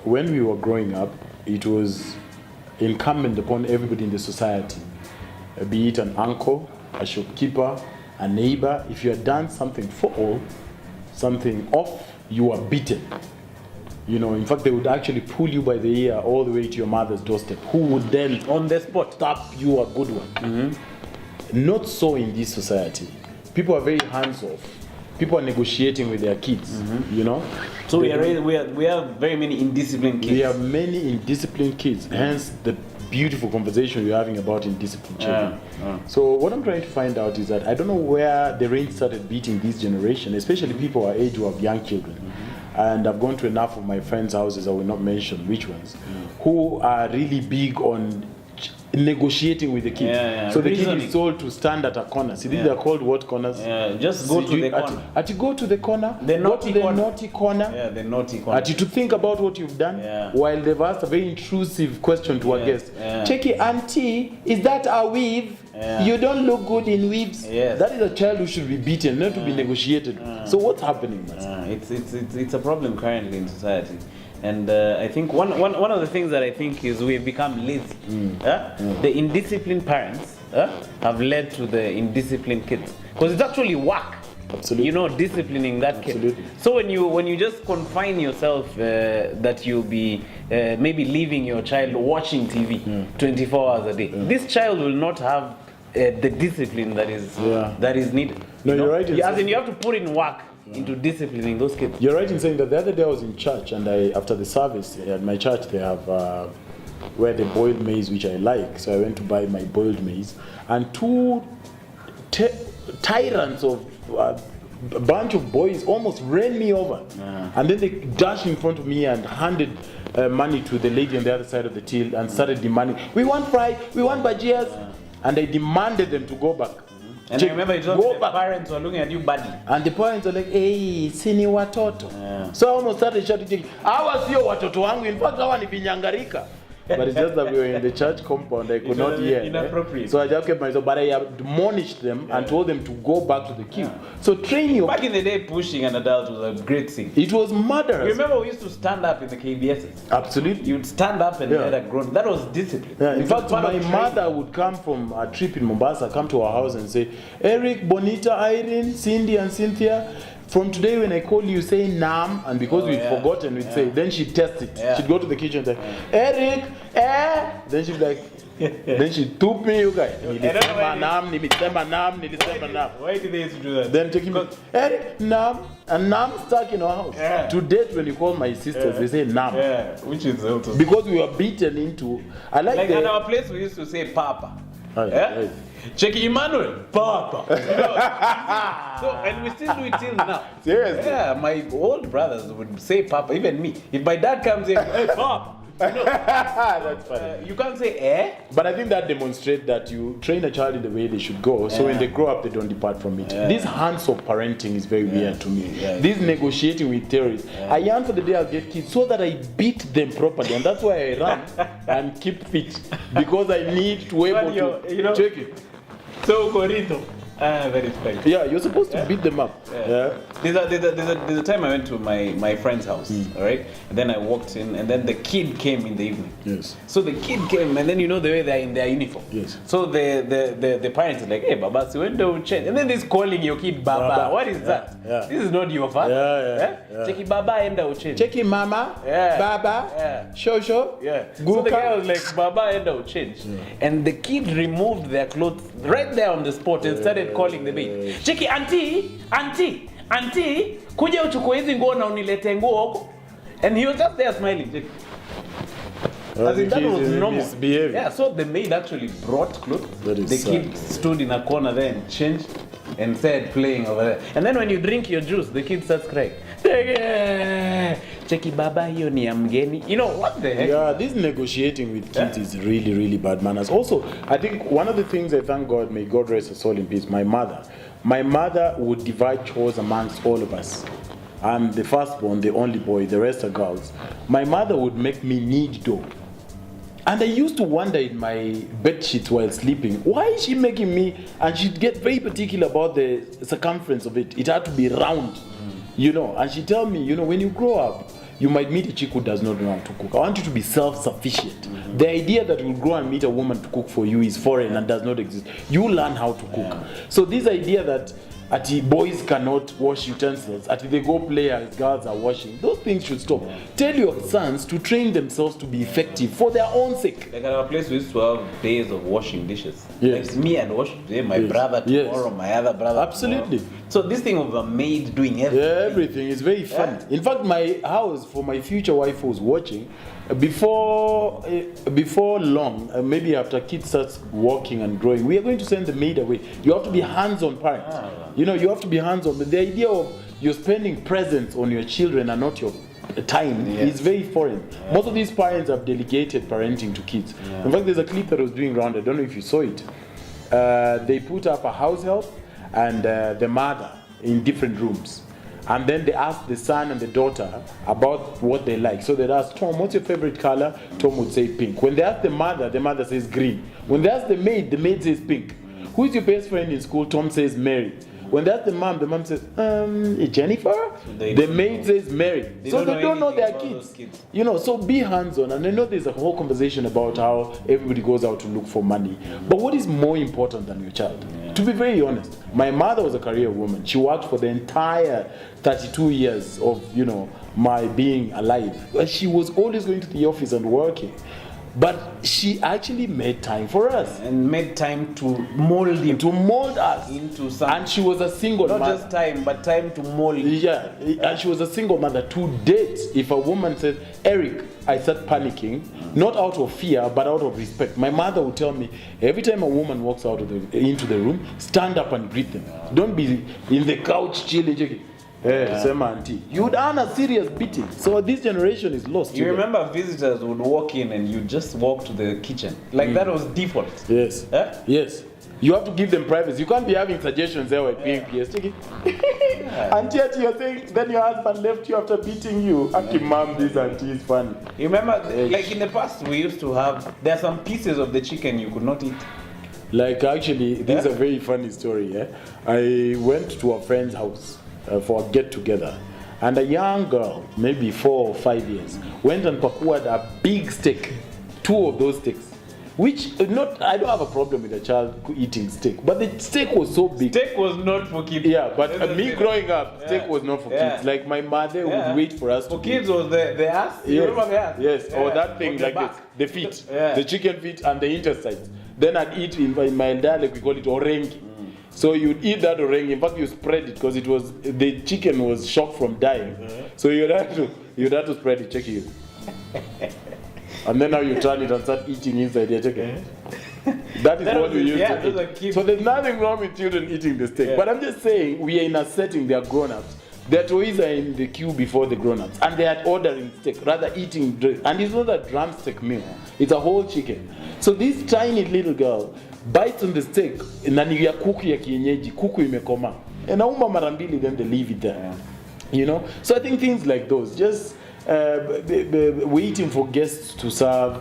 When we were growing up, it was incumbent upon everybody in the society, be it an uncle, a shopkeeper, a neighbor, if you had done something foul, something off, you were beaten. You know, in fact, they would actually pull you by the ear all the way to your mother's doorstep, who would then, on the spot, tap you a good one. Mm-hmm. Not so in this society. People are very hands-off. People are negotiating with their kids, you know. So we have very many indisciplined kids. We have many indisciplined kids, hence the beautiful conversation we're having about indisciplined children. So what I'm trying to find out is that I don't know where the rain started beating this generation, especially people our age who have young children. And I've gone to enough of my friends' houses, I will not mention which ones, who are really big on negotiating with the kids. So the kid is told to stand at a corner. See, these are called what corners? Just go to the corner. At you go to the corner, the naughty corner. Naughty corner. Yeah, the naughty corner. At you to think about what you've done, while they've asked a very intrusive question to a guest. Checky, auntie, is that a weave? You don't look good in weaves. That is a child who should be beaten, not to be negotiated. So what's happening, man? It's a problem currently in society. And I think one of the things that I think is we've become lazy. The indisciplined parents have led to the indisciplined kids. Because it's actually work. Absolutely. You know, disciplining that kid. So when you just confine yourself that you'll be maybe leaving your child watching TV 24 hours a day, this child will not have the discipline that is needed. No, you're right. As in, you have to put in work into disciplining those kids. You're right in saying that. The other day I was in church, and after the service at my church they have where they boil maize, which I like. So I went to buy my boiled maize, and two tyrants of a bunch of boys almost ran me over, and then they dashed in front of me and handed money to the lady on the other side of the till and started demanding, "We want fry, we want bajias," and I demanded them to go back. And I remember the parents were looking at you badly. And the parents were like, "Hey, sini watoto." So I almost started shouting, "Hawa sio watoto wangu, in fact hawa ni vinyangarika." But it's just that we were in the church compound, I could not hear. Inappropriate. So I just kept myself, but I admonished them and told them to go back to the queue. So train your... Back in the day, pushing an adult was a great thing. It was murderous. You remember we used to stand up in the KBSs? Absolutely. You'd stand up and let a grown. That was discipline. In fact, my mother would come from a trip in Mombasa, come to our house and say, "Eriq, Bonita, Irene, Cindy and Cynthia, from today when I call you, say Nam," and because we'd forgotten, we'd say, then she'd test it. She'd go to the kitchen and say, "Eriq, Then she'd be like, then she'd took me, you guys. Nilisema Nam. Why did they used to do that? Then taking me, Eriq, Nam, and Nam stuck in our house. To date, when you call my sisters, they say Nam. Which is also... Because we were beaten into... Like at our place, we used to say Papa. Check Emmanuel, Papa. So, and we still do it till now. Seriously? Yeah, my old brothers would say Papa, even me. If my dad comes in, "Hey, Papa." That's funny. You can't say eh. But I think that demonstrates that you train a child in the way they should go, so when they grow up, they don't depart from it. This hands-off parenting is very weird to me. This negotiating with terrorists. I yearn for the day I'll get kids so that I beat them properly, and that's why I run and keep fit, because I need to be able to check it. So, Corito. That is fine. Yeah, you're supposed to beat them up. There's a time I went to my friend's house, all right? And then I walked in, and then the kid came in the evening. Yes. So the kid came, and then you know the way they're in their uniform. Yes. So the parents are like, "Hey, Baba, so when do we change?" And then they're calling your kid Baba. What is that? This is not your father. Cheki Baba enda uchange. Cheki Mama. Baba. Shosho. So the guy was like, "Baba enda uchange." And the kid removed their clothes right there on the spot and started calling the baby. Cheki, auntie, kuja uchukue hizi nguo na unilete nguo huko. And he was just there smiling. As in, that was normal. Yeah, so the maid actually brought clothes. The kid stood in a corner there and changed and started playing over there. And then when you drink your juice, the kid starts crying. Cheki Baba, hiyo ni ya mgeni. You know, what the heck? Yeah, this negotiating with kids is really, really bad manners. Also, I think one of the things I thank God, may God rest her soul in peace, my mother would divide chores amongst all of us. I'm the firstborn, the only boy, the rest are girls. My mother would make me knead dough. And I used to wonder in my bed sheets while sleeping, why is she making me, and she'd get very particular about the circumference of it. It had to be round, you know. And she'd tell me, you know, when you grow up, you might meet a chick who does not know how to cook. I want you to be self-sufficient. The idea that you'll grow and meet a woman to cook for you is foreign and does not exist. You learn how to cook. So this idea that boys cannot wash utensils, they go play as girls are washing, those things should stop. Tell your sons to train themselves to be effective for their own sake. Like at our place, we used to have days of washing dishes. Yes. Like me and wash today, my brother tomorrow, my other brother. Absolutely. Tomorrow. So this thing of a maid doing everything is very funny. In fact, my house, for my future wife who's watching, before long, maybe after kids starts walking and growing, we are going to send the maid away. You have to be hands-on parent. You know, you have to be hands-on. But the idea of you're spending presence on your children and not your time is very foreign. Most of these parents have delegated parenting to kids. In fact, there's a clip that I was doing around, I don't know if you saw it. They put up a house help and the mother in different rooms. And then they asked the son and the daughter about what they like. So they'd ask, Tom, what's your favorite color? Tom would say pink. When they asked the mother says green. When they asked the maid says pink. Who's your best friend in school? Tom says Mary. When they ask the mom says, Jennifer? The maid says Mary. So they don't know their kids. You know, so be hands-on. And I know there's a whole conversation about how everybody goes out to look for money. But what is more important than your child? To be very honest, my mother was a career woman. She worked for the entire 32 years of, you know, my being alive. She was always going to the office and working. But she actually made time for us. And made time to mold him. To mold us. Into something. And she was a single mother. Not just time, but time to mold him. Yeah, and she was a single mother. To date, if a woman says, Eriq, I start panicking, not out of fear, but out of respect. My mother would tell me, every time a woman walks out of into the room, stand up and greet them. Don't be in the couch chilling. You would earn a serious beating. So this generation is lost. You remember visitors would walk in and you just walk to the kitchen. Like that was default. Yes. Yes. You have to give them privacy. You can't be having suggestions there with being PS. And yet you're saying, then your husband left you after beating you. Aki mom, this auntie is funny. You remember, like in the past, we used to have, there are some pieces of the chicken you could not eat. Like actually, this is a very funny story. I went to a friend's house for a get-together. And a young girl, maybe 4 or 5 years, went and procured a big steak, 2 of those steaks. Which, I don't have a problem with a child eating steak, but the steak was so big. Steak was not for kids. Yeah, but me growing up, steak was not for kids. Like my mother would wait for us for kids was the ass? Yes. You remember the ass? Yes, or that thing like this, the feet, the chicken feet and the intestines. Then I'd eat, in my dialect we call it orengi. So you'd eat that orengi. In fact, you spread it because the chicken was shocked from dying. So you'd have to spread it. Check it. And then now you turn it and start eating inside your chicken. That is what we used to eat. So there's nothing wrong with children eating the steak. But I'm just saying, we are in a setting, they are grown-ups. Their toys are in the queue before the grown-ups. And they are ordering steak, rather eating. And it's not a drumstick meal. It's a whole chicken. So this tiny little girl bites on the steak, na ni ya kuku ya kienyeji, kuku imekoma. And nauma mara mbili, then they leave it there. You know? So I think things like those, just waiting for guests to serve,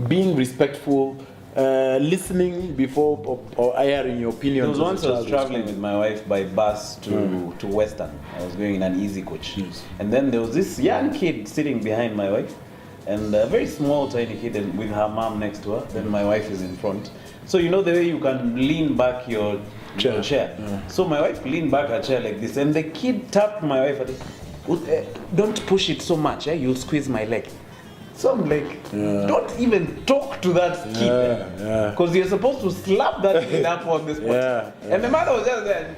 being respectful, listening before or airing your opinions. There was once I was traveling with my wife by bus to Western. I was going in an easy coach. And then there was this young kid sitting behind my wife, and a very small, tiny kid with her mom next to her. Then my wife is in front. So you know the way you can lean back your chair. So my wife leaned back her chair like this, and the kid tapped my wife at it. Don't push it so much, you'll squeeze my leg. So I'm like, don't even talk to that kid, because you're supposed to slap that kid up on the spot. And the mother was just there,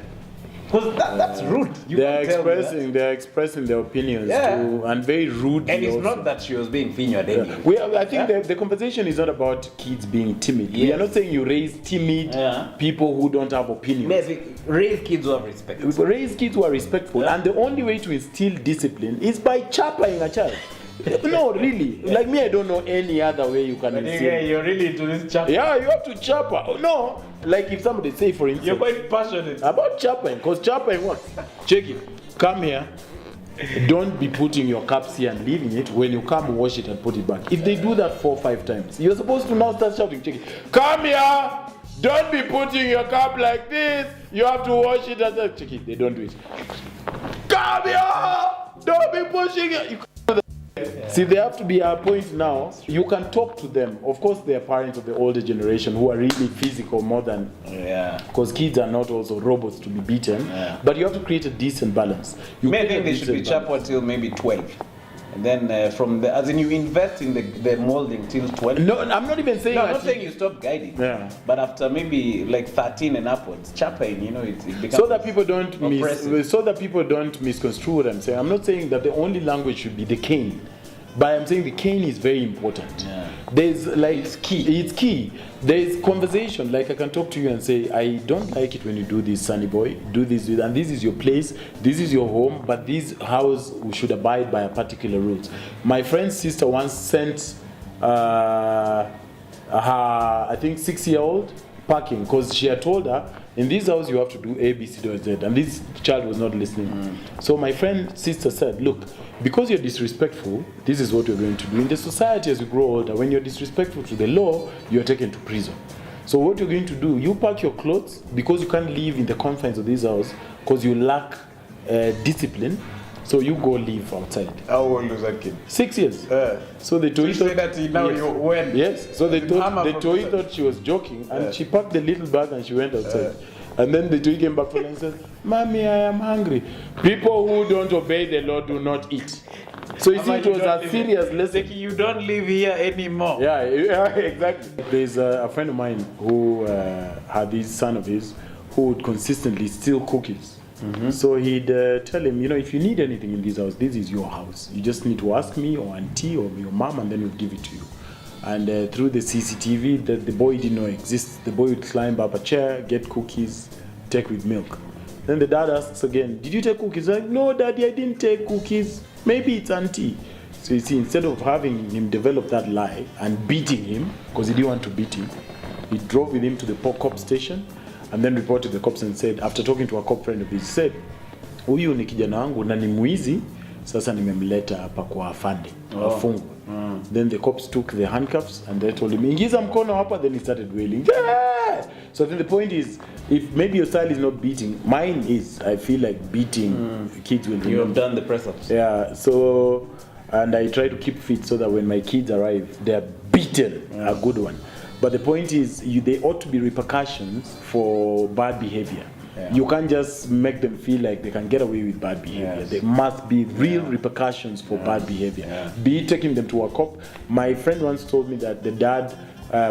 because that's rude. They're expressing their opinions too, and very rude. And it's not that she was being fingered I think the conversation is not about kids being timid. We are not saying you raise timid people who don't have opinions. Raise kids who have respect. Raise kids who are respectful. And the only way to instill discipline is by chapping a child. No, really. Like me, I don't know any other way you can instill. You're really into this chapper. Yeah, you have to chapper. No, like if somebody say, for instance, you're quite passionate about chapping, because chapping works. Check it. Come here. don't be putting your cups here and leaving it. When you come, wash it and put it back. If they do that 4 or 5 times, you're supposed to now start shouting, check it. Come here! Don't be putting your cup like this. You have to wash it and then check it. They don't do it. Come here! Don't be pushing it. See, there have to be a point now. You can talk to them. Of course, they are parents of the older generation who are really physical more than... Because kids are not also robots to be beaten. But you have to create a decent balance. Maybe they should be sharp until maybe 12. And then from the, as in you invest in the molding till 12. No, I'm not even saying. No, I'm not saying you stop guiding. Yeah. But after maybe like 13 and upwards, chapping, you know, it becomes so that people don't misconstrue what I'm saying. I'm not saying that the only language should be the cane, but I'm saying the cane is very important. Yeah. There's like it's key. There is conversation. Like I can talk to you and say, I don't like it when you do this, sonny boy. Do this, and this is your place. This is your home. But this house we should abide by a particular rules. My friend's sister once sent her, I think 6-year-old packing because she had told her, in this house you have to do A, B, C, D, Z, and this child was not listening. So my friend's sister said, look, because you're disrespectful, this is what you're going to do. In the society as you grow older, when you're disrespectful to the law, you're taken to prison. So what you're going to do, you pack your clothes, because you can't live in the confines of this house, because you lack discipline, so you go live outside. How old was that kid? 6 years. So the toy thought that now yes. You went. Yes. So the toy thought she was joking, and she packed the little bag and she went outside. And then the toy came back and said, "Mommy, I am hungry." People who don't obey the law do not eat. So you see, it was a serious lesson. Like you don't live here anymore. Yeah, exactly. There's a friend of mine who had this son of his who would consistently steal cookies. So he'd tell him, you know, if you need anything in this house, this is your house. You just need to ask me or auntie or your mom, and then we'll give it to you. And through the CCTV that the boy didn't know exists, the boy would climb up a chair, get cookies, take with milk. Then the dad asks again, did you take cookies? Like, no, daddy, I didn't take cookies. Maybe it's auntie. So you see, instead of having him develop that lie and beating him, because he didn't want to beat him, he drove with him to the cop station and then reported to the cops and said, after talking to a cop friend of his, he said, huyu ni kijana wangu na ni mwizi, sasa nimemleta hapa kwa afande, afungwe. Then the cops took the handcuffs and they told him, ingiza mkono hapa, then he started wailing. Yeah! So then the point is, if maybe your style is not beating, mine is, I feel like beating kids will. You have done the press-ups. Yeah, so, and I try to keep fit so that when my kids arrive, they're beaten, a good one. But the point is, there ought to be repercussions for bad behavior. Yeah. You can't just make them feel like they can get away with bad behavior. Yes. There must be real repercussions for bad behavior. Yeah. Be it taking them to a cop. My friend once told me that the dad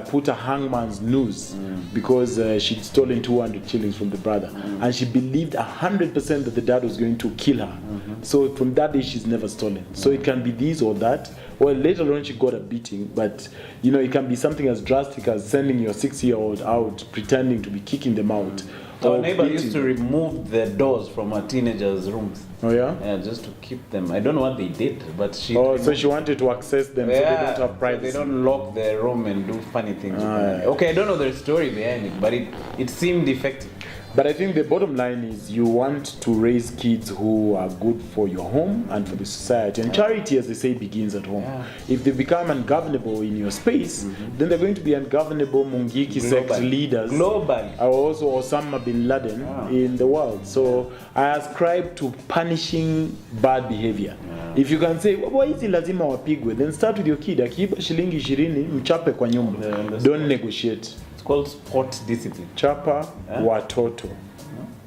put a hangman's noose because she'd stolen 200 shillings from the brother. And she believed 100% that the dad was going to kill her. So from that day, she's never stolen. So it can be this or that. Well, later on she got a beating, but you know, it can be something as drastic as sending your 6-year-old out, pretending to be kicking them out. Our neighbor used to remove the doors from her teenagers' rooms. Oh yeah? Yeah, just to keep them. I don't know what they did, but she... Oh, so she wanted to access them so they don't have privacy. So they don't lock their room and do funny things. Okay, I don't know the story behind it, but it seemed effective. But I think the bottom line is you want to raise kids who are good for your home and for the society. And charity, as they say, begins at home. Yeah. If they become ungovernable in your space, then they're going to be ungovernable Mungiki sect leaders. Globally. Also Osama bin Laden in the world. So I ascribe to punishing bad behavior. If you can say, hizi lazima wapigwe, then start with your kid. Akiiba shilingi 20, mchape kwa nyumba. Don't negotiate. It's called sport discipline. Chapa watoto.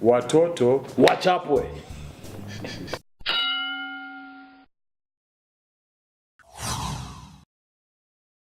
Watoto wachapwe.